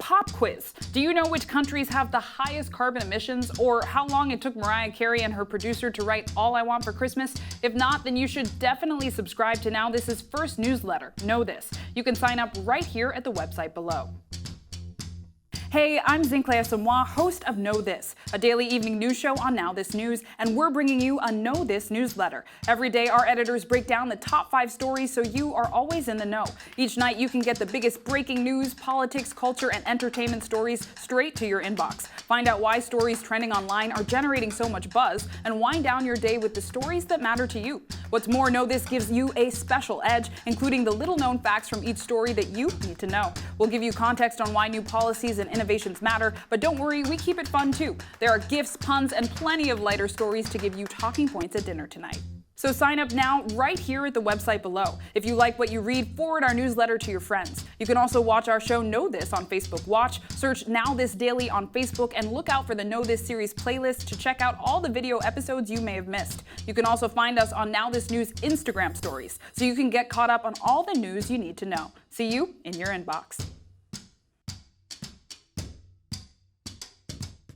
pop quiz. Do you know which countries have the highest carbon emissions, or how long it took Mariah Carey and her producer to write All I Want for Christmas? If not, then you should definitely subscribe to NowThis' first newsletter, Know This. You can sign up right here at the website below. Hey, I'm Zinklea Samoa, host of Know This, a daily evening news show on Now This News, and we're bringing you a Know This newsletter. Every day, our editors break down the top 5 stories so you are always in the know. Each night, you can get the biggest breaking news, politics, culture, and entertainment stories straight to your inbox. Find out why stories trending online are generating so much buzz, and wind down your day with the stories that matter to you. What's more, Know This gives you a special edge, including the little-known facts from each story that you need to know. We'll give you context on why new policies and innovations matter, but don't worry, we keep it fun too. There are gifts, puns, and plenty of lighter stories to give you talking points at dinner tonight. So sign up now right here at the website below. If you like what you read, forward our newsletter to your friends. You can also watch our show Know This on Facebook Watch, search Now This Daily on Facebook, and look out for the Know This series playlist to check out all the video episodes you may have missed. You can also find us on Now This News Instagram stories, so you can get caught up on all the news you need to know. See you in your inbox.